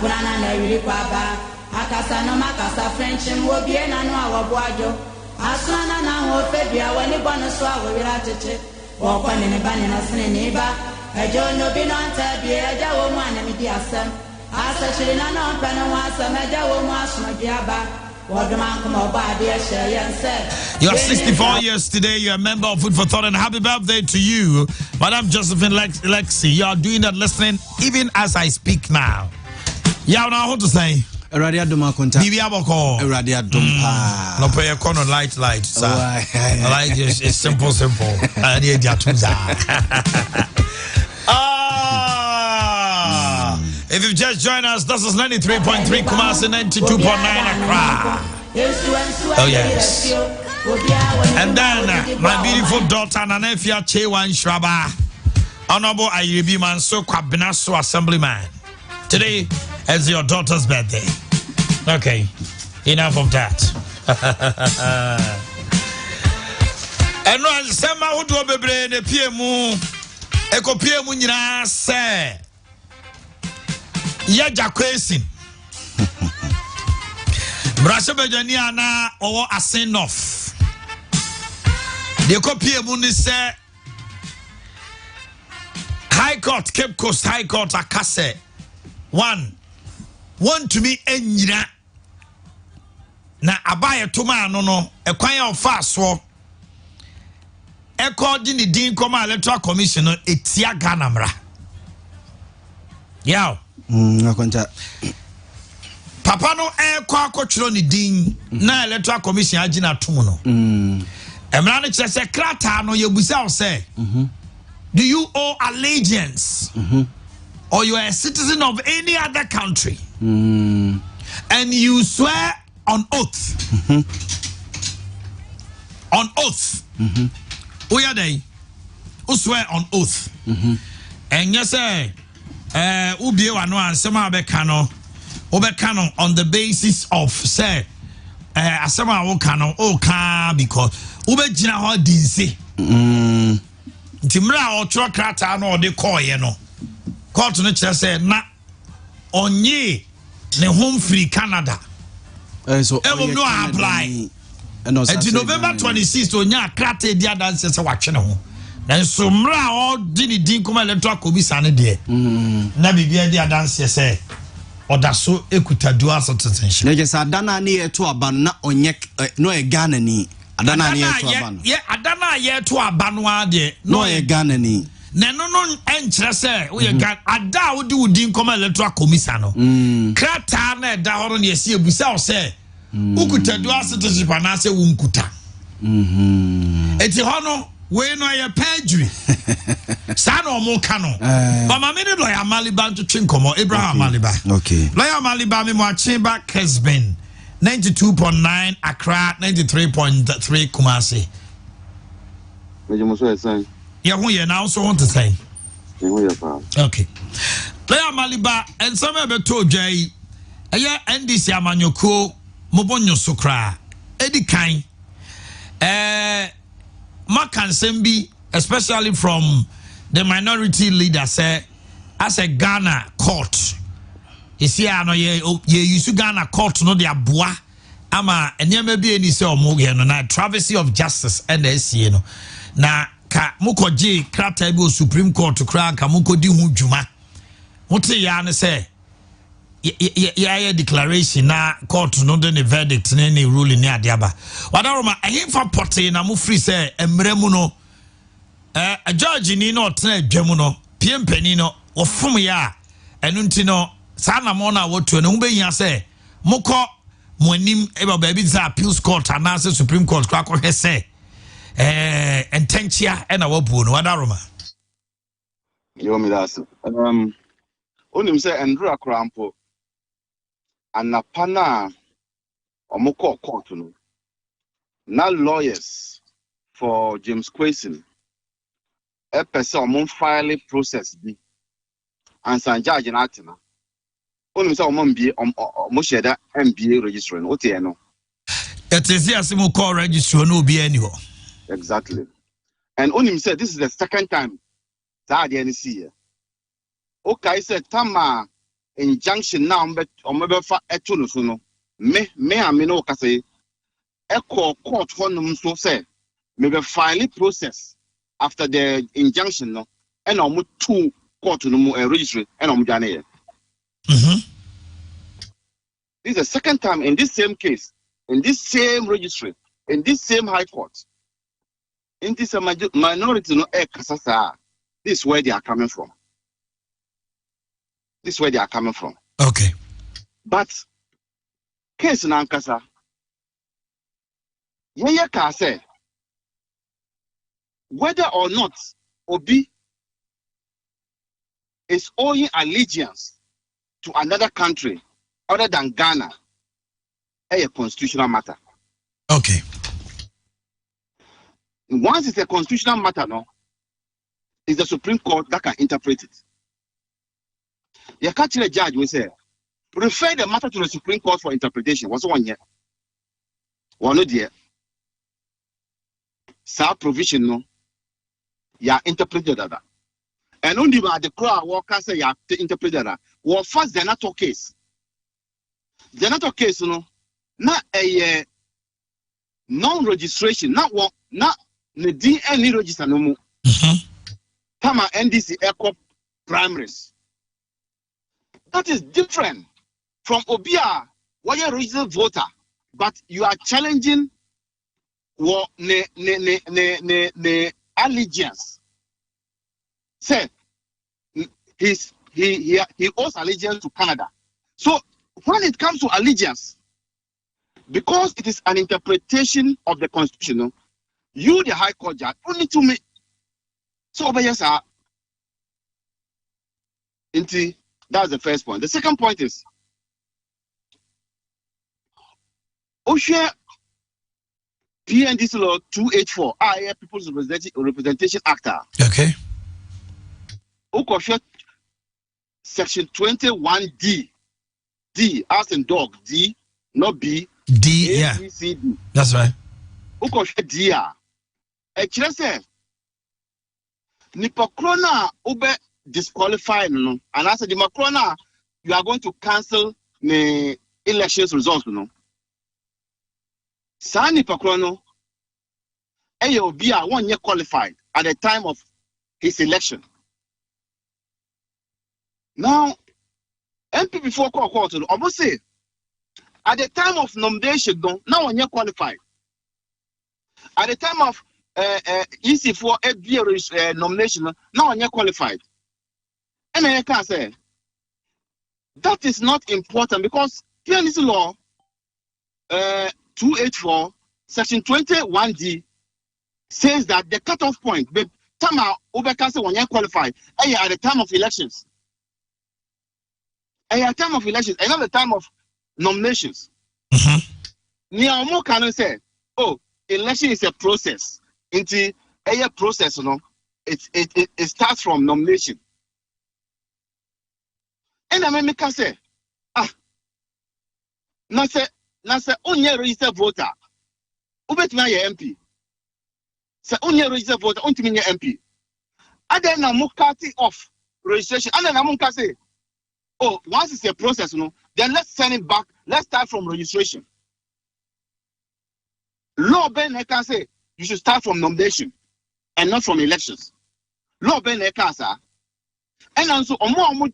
Abrana na yiri kwaba akasa no makasa French mbobie na no awoboajo asana na ho febia wani bono so awira tete wo kwani ne bani na sene ne ba ejo no bi no anta bi eja wo mu anamidi asem asa chiri na no pa no asem eja wo mu asoma biaba. You're 64 years today. You're a member of Food for Thought, and happy birthday to you, Madam Josephine Lexi. You are doing that listening even as I speak now. Yeah, now what to say? Radia Duma Conta. Bibia Boko. Radia Dumpa. No pay a corner light. Light is simple. If you've just joined us, this is 93.3 Kumasi, 92.9 Accra. Oh yes. And then my beautiful daughter Nanefia Chewan Shraba, Honorable Ayiribi Manso Kwabinaso Assemblyman. Today is your daughter's birthday. Okay, enough of that. And no, Sema who do bebre ne Pae Mu Eko Pae Mu nyina se. Yaw Kessben. Brasha bejani ana owo asin off. De ko Pae Mu ni se High Court, Cape Coast High Court akase. One to me enyina. Na abaye toma no no ekwan ya ofa so. According to the Koma Electoral Commission, etia Ghana mra. Yaw. Papa no kwa kochiro ni din na Electoral Commission agina tum no. Emra no kire se krata no yebusa o say. Do you owe allegiance? Or you are a citizen of any other country? And you swear on oath. On oath. Oya day, who swear on oath. And you say, Ubi wano ansema obekano on the basis of say, asema wokano oka because ube jina ho dinsi. Timra otro krata no de koye no. Court no kire say na onye ne home free Canada. So no apply. Until November 26th, onya krate dia dance se watchene ho. Na so mra o di ni din kuma Electoral Commission de. Na bibia dia dance se odaso ekuta dual citizenship. Na just adana na ye to aba na onye no e Ghana ni. Adana na ye to aba no. Ye adana ye to aba no ade. No e Ghana ni. Na no enkyere se wo ye Ghana ada wo di udin kuma Electoral Commission no. Krata na da horo na ye se ebusa o se ukuta dual citizenship na se wunkuta. Eti hono we no ye perjury. Sa no mo ka no. Ba ma me ni lawyer Maliba to twinkomo Abraham Maliba. Okay. Lawyer Maliba me mo achimba Kessben 92.9 Accra 93.3 Kumasi. Meje mo so e say. Ye ho ye na so want to say. Ye ho ye pa. Okay. Lawyer Maliba and some be to dwai. Eye NDC amanyoko mobonyo sokra. Edi kan Maakye, especially from the minority leader, say as a Ghana court. You see, I know ye use Ghana court no de aboa ama enyema bi eni se omoge no na travesty of justice and the no na ka mukoje krata bi o Supreme Court kra ka mukodi hu dwuma wote ya ne say ya declaration na court no de verdict ne ruling ne adiaba wadaroma ehimfa pote na mu free say emremu no a judge ni no tena adwamu no piempani no ofom ya enu nti no sana mo na wotu no hubehia say mukọ monim eba baby za appeals court and answer Supreme Court kwa ko hese entenchia na wabu no wadaroma Yo mi das onim say Andrew Akrampo anapana omukọ court no na lawyers for James Kessben a person file process bi and san judge na atina onim say mo share that MBA registering what you know it is here some call register no be any ho exactly and onim said this is the second time that the NC here okay said tama injunction now omebefa etu no so no me ame no ka say echo court honum so say me be file process after the injunction no and omo two court no mu registry and omo dwane ye. This is the second time in this same case, in this same registry, in this same high court, in this minority no kasasa. This is where they are coming from. This is where they are coming from. Okay. But case nankasa yeye ka say whether or not Obi is owing allegiance to another country other than Ghana, a constitutional matter. Okay. Once it's a constitutional matter, no, it's the Supreme Court that can interpret it. The catch judge will say, refer the matter to the Supreme Court for interpretation. What's 1 year? One year. Sa provision no, ya interpreted that. And only by the crowd worker say ya interpreted that. Well, first the NATO case. The NATO case, no, not a non-registration, not the DNA register no more. Tama NDC Eco primaries. That is different from Obia, where you're a registered voter, but you are challenging what ne allegiance. Say he owes allegiance to Canada. So when it comes to allegiance, because it is an interpretation of the Constitution, you, the High Court judge, only to me. So yes, that's the first point. The second point is Osha PNDC law 284, People's Representation Act. Okay. Okosha section 21D. D as in dog, D, not B. D, A, yeah. B, C, D. That's right. Okosha D. Actually, say, Nipokrona ube disqualified, no, and I said, the Macrona, you are going to cancel the elections results, no. Sani Pakrono, AOB 1 year qualified at the time of his election. Now, MP before court, almost say, at the time of nomination, now 1 year qualified. At the time of EC for FBA nomination, now 1 year qualified. And I can say, that is not important because PNC law 284, section 21D says that the cutoff point, the time Obekase 1 year qualified, at the time of elections. At the time of elections, and not the time of nominations. Niaomo can say, oh, election is a process. Into a process, you know, it starts from nomination. And I make say, now say, only registered voter. Ubet me MP. Say only registered voter, only me MP. And then I cut off registration. And then I say, oh, once it's a process, you know, then let's send it back. Let's start from registration. Law Ben can say you should start from nomination and not from elections. Law Ben can say, and also omo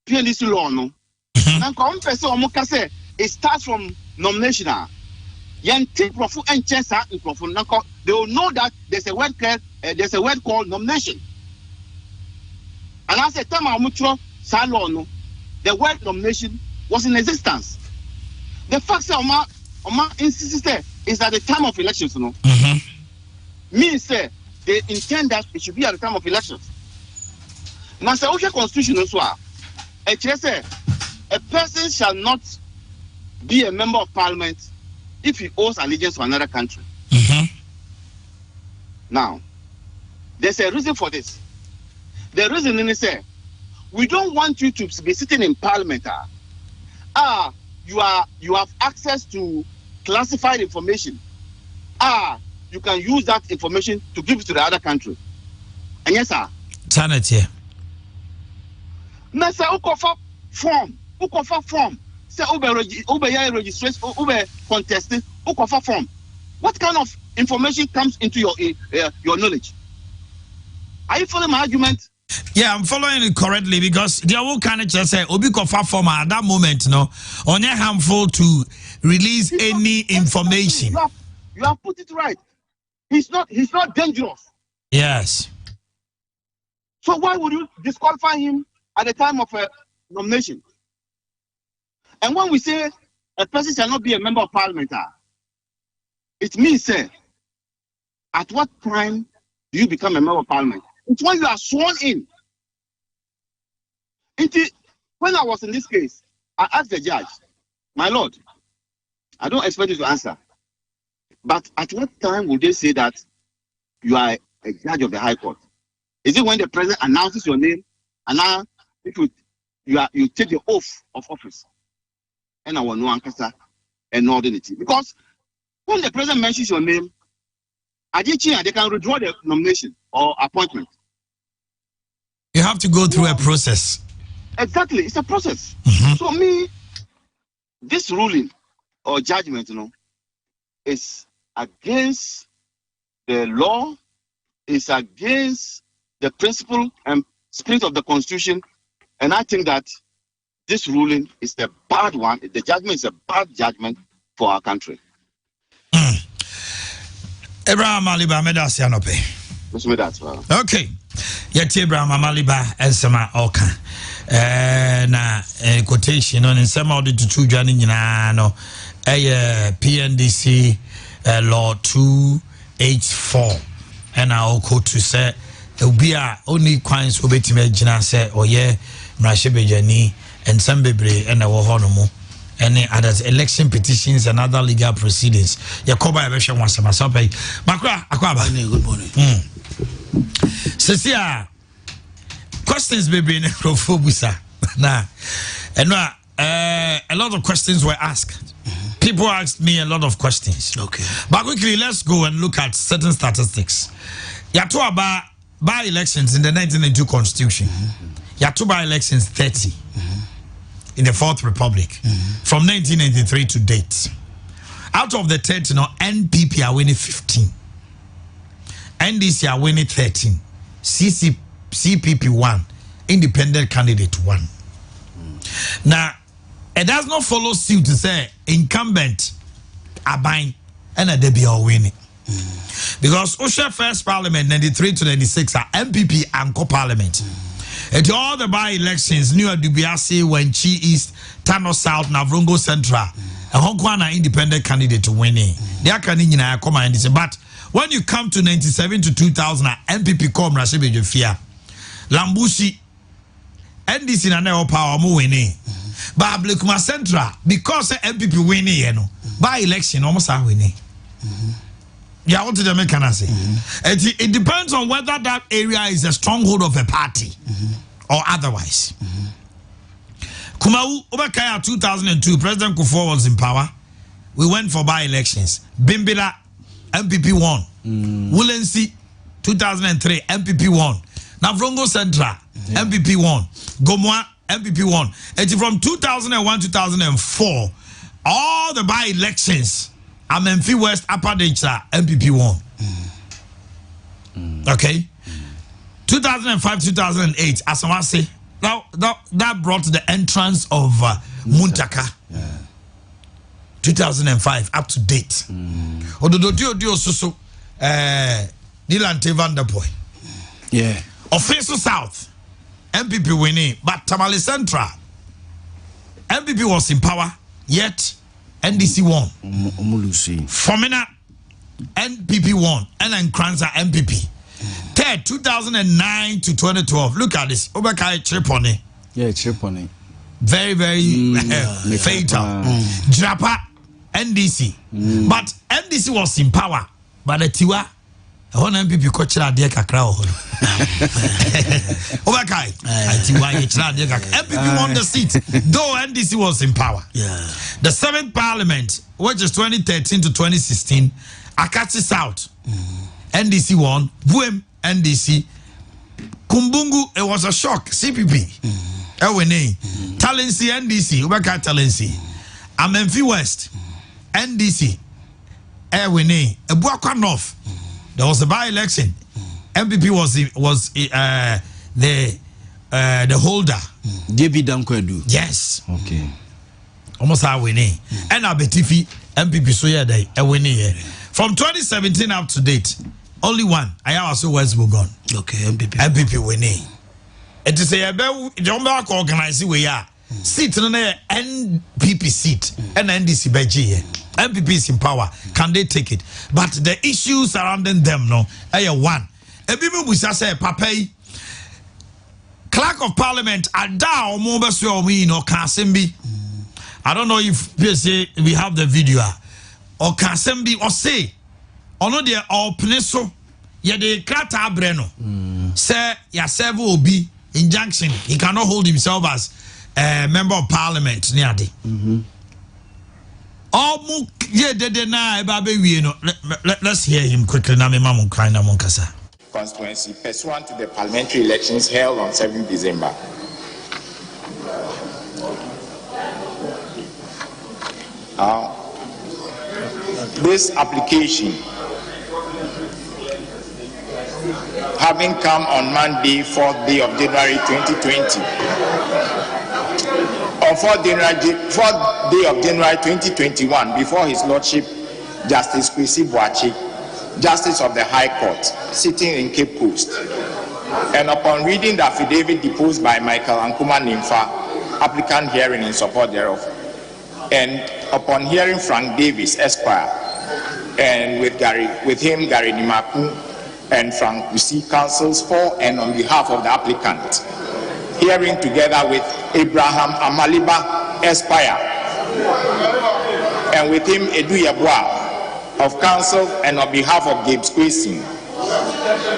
PNDC law no. And come person omo say it starts from nomination. Yanti profu and chesa in profu. They will know that there's a word called nomination. And I said, time omo Salon, the word nomination was in existence. The fact that Oma insisted is at the time of elections, you know. Means say they intend that it should be at the time of elections. Now, the Constitution also, say a person shall not be a member of Parliament if he owes allegiance to another country. Now, there's a reason for this. The reason is say we don't want you to be sitting in Parliament. You have access to classified information. You can use that information to give it to the other country. And yes, sir. Turn it here. Na say ukofa form. Say ube registration, ube contesting, ukofa form. What kind of information comes into your knowledge? Are you following my argument? Yeah, I'm following it correctly because the whole kind of just say obi kofa form at that moment, no, only harmful to release any information. You have put it right. He's not dangerous. Yes. So why would you disqualify him at the time of a nomination? And when we say a person shall not be a member of parliament, it means, at what time do you become a member of parliament? It's when you are sworn in. When I was in this case, I asked the judge, my lord, I don't expect you to answer, but at what time would they say that you are a judge of the High Court? Is it when the president announces your name, and now if you take the oath of office? And I will know Ankasa and ordinity. Because when the president mentions your name, they can withdraw the nomination or appointment. You have to go through a process. Exactly, it's a process. So this ruling or judgment, is against the law, is against the principle and spirit of the Constitution, and I think that this ruling is a bad one. The judgment is a bad judgment for our country. Abraham Maliba medasi anope. Okay. Yeti Abraham Maliba ensema oka. Na quotation on ensema odi tutu dwane nyina no. PNDC law 284. And I quote to say be only quines obetime gina say oye mrashebejani and some bebre and a any other election petitions and other legal proceedings. Yakoba Ebesha wants to myself. Makra, Akwaba. Good morning. Cecia, questions bebre in Crofobusa. Nah, and a lot of questions were asked. People asked me a lot of questions. Okay. But quickly, let's go and look at certain statistics. Yatuaba by elections in the 1992 Constitution. Yatuba elections 30. In the Fourth Republic from 1993 to date. Out of the 30, NPP are winning 15. NDC are winning 13. CPP 1. Independent candidate 1. Now, it does not follow suit to say incumbent are buying and a debut are winning. Because Osha first parliament 93 to 96 are MPP and co-parliament. At all the by-elections, New Adubiasi, Wenchi East, Tano South, Navrongo Central, and Honkwana independent candidate to winning. They are coming in a command. But when you come to 97 to 2000, MPP come Rashibe Jofia, Lambushi, NDC and Neo Power mu winning. But Blekuma Central, because MPP winning, by-election almost are winning. Yeah, what did the American say? It depends on whether that area is a stronghold of a party or otherwise. Kumau Obakaya 2002, President Kufuor was in power. We went for by-elections. Bimbila, MPP won. Wulensi, 2003, MPP won. Navrongo Central, MPP won. Gomwa, MPP won. And from 2001 to 2004, all the by-elections, Amenfi West, Upper Dencha, MPP won. Okay? 2005, 2008, as I say, that brought the entrance of Muntaka. 2005, up to date. Ododio Susu, Nilante Vanderpoy. Yeah. Offensive South, MPP winning, but Tamale Central, MPP was in power, yet NDC won. Fomena, NPP won. And then Kranza, MPP. Third, 2009 to 2012. Look at this. Obakai Triponi. Yeah, Triponi. Very, very fatal. Drapa, NDC. But NDC was in power. But the Tiwa, one MPP coach Dieka Crow. Obakai. MPP won the seat, though NDC was in power. Yeah. The 7th Parliament, which is 2013 to 2016, Akatsi South. NDC won. Buem, NDC. Kumbungu, it was a shock. CPP. Ewene. Talensi NDC. Ubeka Talensi. Amenfi West. NDC. Ewene. Ebuakwa North. There was a by-election. MPP was the holder. David Dankwedu. Yes. Okay. Almost our winning. And Abetifi MPP so yeah they winning. From 2017 up to date, only one. I also West Bugon. Okay, MPP winning. It is a John Bark organizing we are. Seat in the NPP seat and NDC BG. MPP is in power. Can they take it? But the issues surrounding them, no. One. Ebimu Busa say Pae. Clerk of Parliament Ada Omobeso we no Kessben. I don't know if we have the video or Kessben or say or no there or Peneso ye de krata breno say ya serve obi injunction he cannot hold himself as a member of parliament near the mu ye de na e ba be wie no let's hear him quickly na me mamun kan na mon kasa constituency pursuant to the parliamentary elections held on 7 December. This application, having come on Monday, 4th day of January 2020, on 4th day of January 2021, before His Lordship Justice Pae Mu Ka, Justice of the High Court, sitting in Cape Coast, and upon reading the affidavit deposed by Michael Ankuma Nimfa, applicant hearing in support thereof, and upon hearing Frank Davis, Esquire, and with him Gary Nimaku and Frank Usi, counsels for and on behalf of the applicant, hearing together with Abraham Amaliba, Esquire, and with him Edu Yabwa of counsel and on behalf of James Kessben,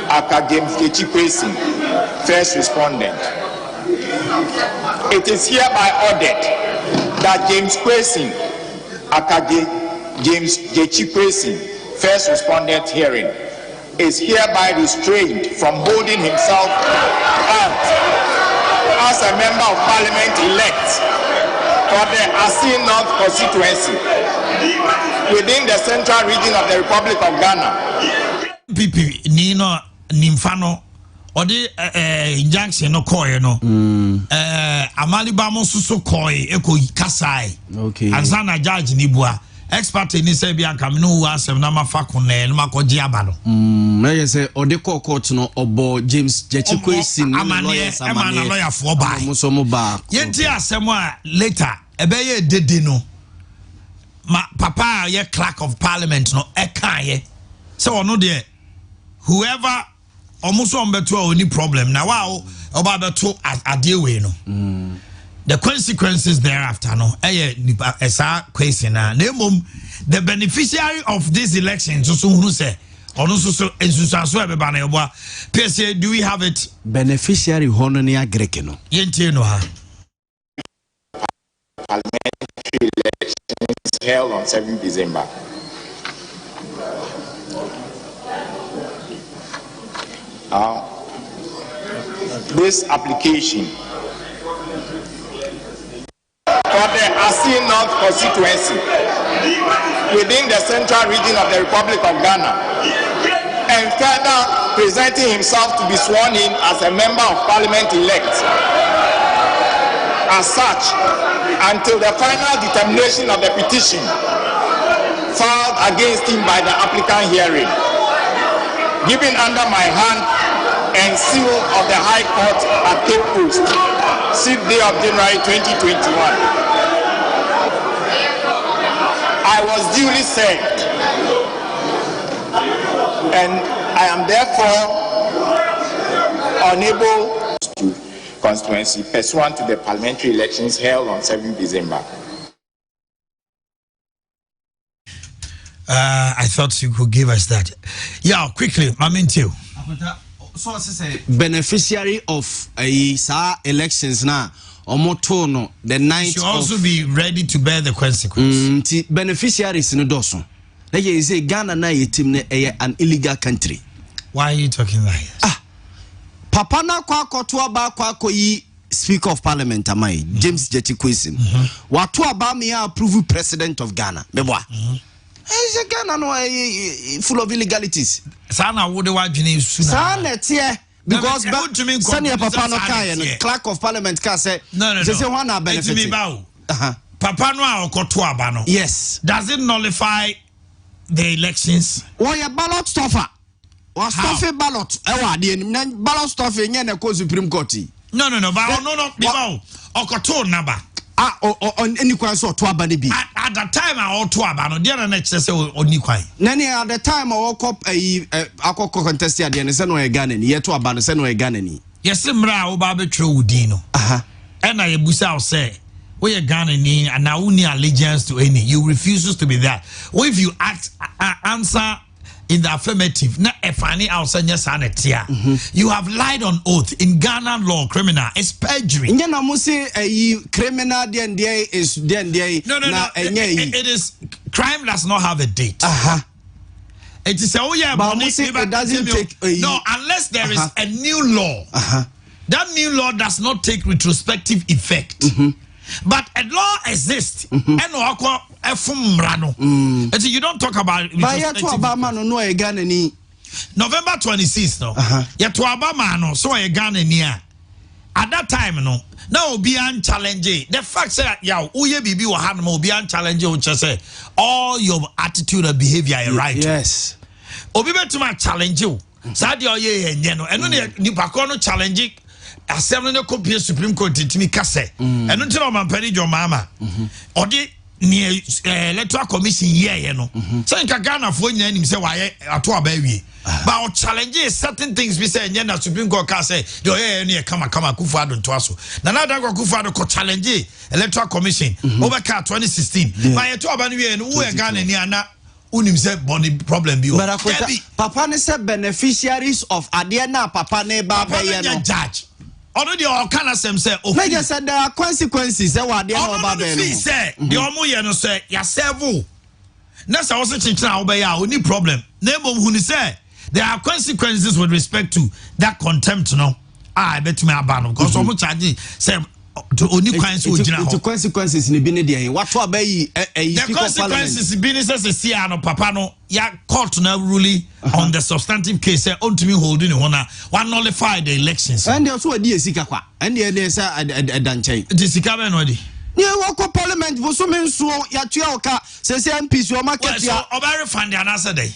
aka James Kessben, first respondent. It is hereby ordered that James Kessben, aka James Kessben, first respondent hearing, is hereby restrained from holding himself out as a member of parliament elect for the Asin North constituency within the central region of the Republic of Ghana. PP Nino Nimfano or the injunction no koi no Amaliba Mosuso koi eko kasai. Okay. And Zana Judge Nibua expert in Serbia Camino was a nama facone Mako Giabano. I say or the court no obo James Kessben Amania lawyer for by Musomoba. Yentia somewhere later ebeye dedino. Ma papa ye clerk of parliament no ekaye so no there whoever almost on beto any problem now wow oba beto adie we no the consequences thereafter no esa question na mom the beneficiary of this election so who say ono so ensusanso e beba na eboa pese do we have it beneficiary hono ne agreke no yentie no ha Parliamentary elections held on 7 December. This application for the Asin North constituency within the central region of the Republic of Ghana, and further presenting himself to be sworn in as a member of parliament elect as such until the final determination of the petition filed against him by the applicant hearing, given under my hand and seal of the High Court at Cape Coast, 6th day of January 2021. I was duly served, and I am therefore unable to constituency pursuant to the parliamentary elections held on 7 December. I thought you could give us that. Yeah, quickly, I'm into. So say beneficiary of sa elections na omoto no the night should also be ready to bear the consequences. Beneficiaries no doso. Like you say Ghana na yetim ne an illegal country. Why are you talking like that? Papa na kwa koto aba kwa koyi Speaker of Parliament amai James Jeti Kessben. Watu abami ya approve president of Ghana. Mebwa. Ghana no full of illegalities. Sana wo de wadwene su na. Sana tie because senior papa no kai clerk of parliament ka say say one na benefit. Papa no a okoto aba no. Yes. Does it nullify the elections? Why a ballot stuffer? Or stuffy ballot? Ballot stuffing nye na ko Supreme Court. No, but no, okoto naba. Any kwan so to aba bi. At the time I to aba no there na say oni kwan. Nani at the time I cop akoko contest ya de say no e Ghana ni ye to aba no say no e Ghana ni. Yes mra wo ba betwe wudi no. And I busa say we Ghana ni and now uni allegiance to any. You refuses to be that. Or if you answer in the affirmative, na efani outsanya sanetia. You have lied on oath in Ghana law, criminal. It's perjury. Nyana mo say criminal there is there. No. It is crime does not have a date. It is but it doesn't take no unless there is a new law. That new law does not take retrospective effect. But a law exists. And you don't talk about it. November 26th, no. Yetu Obama no so a Ghana near. At that time, no. Now be challenge. The fact that Yaw Uye Bibi wa hanmo be challenge which say all your attitude and behavior is right. Yes. Obi betuma challenge you. Sadi oye enye no. Eno ni pakono challenge. Assembly no copy Supreme Court timi kase eno ntira o mampani jo mama odi ni electoral commission here no so nka Ghana fo nya nim say waye ato aba wie but o challenge certain things we say nya na Supreme Court ka say the oye no kama kufu ado nto aso na na da kufu ado ko challenge electoral commission over 2016 but to aba no wie no wo Ghana ni ana unim say body problem bi o papa ne say beneficiaries of ade na papa ne ba be ye no judge already all kind of them say okay just said there are consequences what they are about them say the omo ye no say ya serve na say also chinchina obey ya only problem name who ni say there are consequences with respect to that contempt no I bet me abano because omo charge say to only the consequences ni bi ne dey what to obey the consequences bi ne say see no papa no ya court na ruling on the substantive case say on to me holding one nullify the elections and they also dey sika kwa and they say adanchen the sika be no dey ni wako parliament bo so menso ya tua oka say MPs o market ya so oba refund an answer dey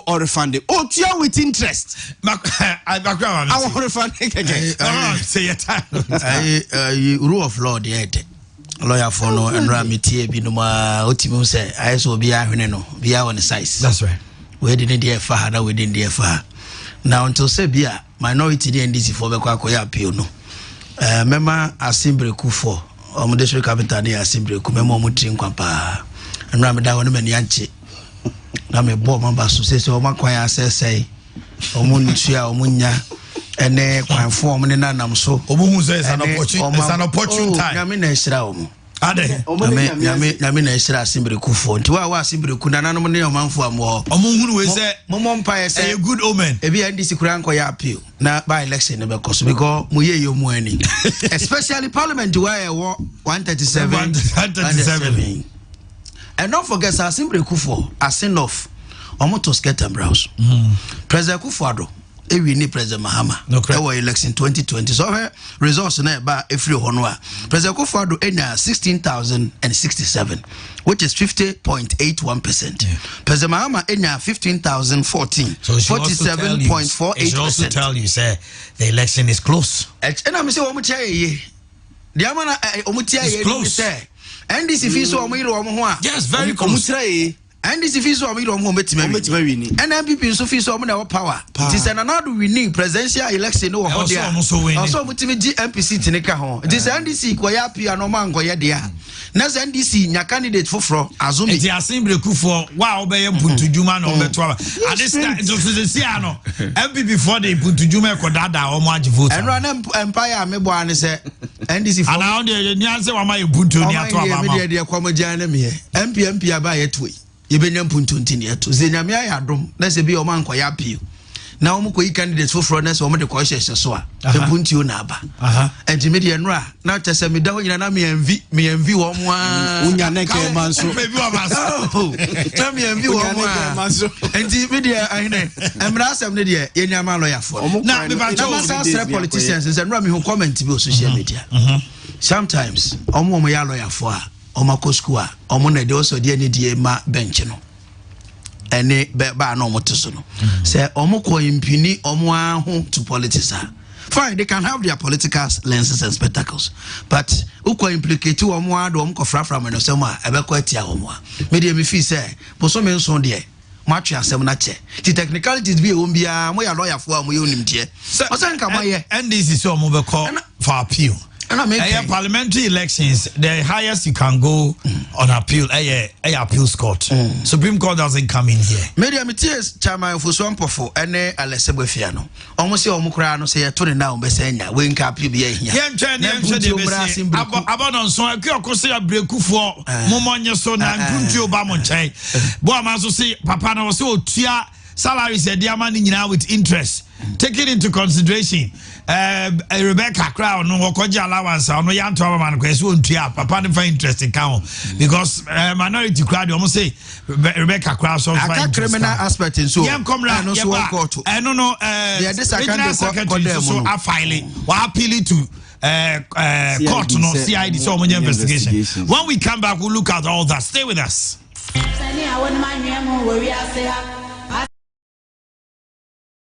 or refund it. Oh, tia with interest. I will refund it. Say your time. Rule of law, the lawyer for no and Ramity, Binuma, Otimu say, I saw be a no, be on the size. That's right. We didn't dear far, we didn't dear far. Now until Sebia, minority and this for the Quacoya Piono. Member Assembly Kufo, or Modesty Capital near Assembly Kumemo Mutin Quapa, and Ramadan Yanchi. Na me bo mamba so se o makwan asese o muntua o munya ene kwanfo o ne nanam so o mu say it's an opportune time na me na hira o mu ade na me na hira Assembly Kufo nti wa Assembly ku nananom ne o manfo am ho o mu hunu we say momom pa say a good omen e bi ndisi kura nko ya appeal na by election ne be koso because mu ye yo mu ani especially parliament where 137 and don't forget Assembly Kufo a send off omoto skirt and blouse. President Kufo we need President Mahama. Our election 2020. So her results na ba every honwa. President Kufo enya 16,067, which is 50.81%. President Mahama enya 15,014, so 47.48%. She also tell you say the election is close. And I'm say omutia ye. The amana omutia ye say. And this if you saw me yes, very close. And this if you saw me and MPP so feel so many power. This and another we need presidential election no also MPC Tineka home. This NDC Koya Pia no man Koya dia. Nas NDC nya candidate for Azumi. The Assembly Kufo wow be Puntu Juma no betwa. At this time to the Siano MPP for the Puntu Juma ko dada o mo agi vote. And run empire me bo an say NDC for. And now the nyanse wa ma Puntu ni ato aba ma. Media kwamajana me. MP aba yetwe. Yebenya Puntu ntini eto. Zenyame ayadom. Na se bi o man Koya Pia. na omo ko yi candidates for frontness omo de ko hye so a ebuntio na aba and media nra na tese me da ho nyina na me envy wo mo a unya ne ke manso baby wa manso na me envy wo mo a and media ahine emra asem ne de ye nyama lawyer for na me ba cho politicians say nra me ho comment bi on social media sometimes omo ya lawyer for a omo ko school a omo na de also de ne die ma bench no ene ba na omo teso no say omo ko impini omo aho to politics fine, they can have their political lenses and spectacles, but uko implicate omo ado omo ko fra from no sema ebe ko atia omo a me de me fi say boso me nso de match asem na che the technicalities be won bia mo ya lawyer for am yo nim de o say nka mo ye NDC so omo be call for appeal. Parliamentary elections, the highest you can go on appeal, appeals court. Supreme Court doesn't come in here. Media Matias, Chama of Swampofo, and Alessabefiano. Almost your Mukrano say a 20 now, Bessenia, wing cap you be here. About on so I could say a break for Momonia son and Kunjo Bamonche. Boamaso say Papa no so tia salaries a diamond now with interest. Take it into consideration. Rebecca Crown no Okoja allowance no yan to man kwesi ontua papa ne fa interest count because minority crowd almost say Rebecca Crown so find criminal aspect in so yam come round no so court no this account so a filing wa appeal to court no CID so many investigation. When we come back we'll look at all that. Stay with us.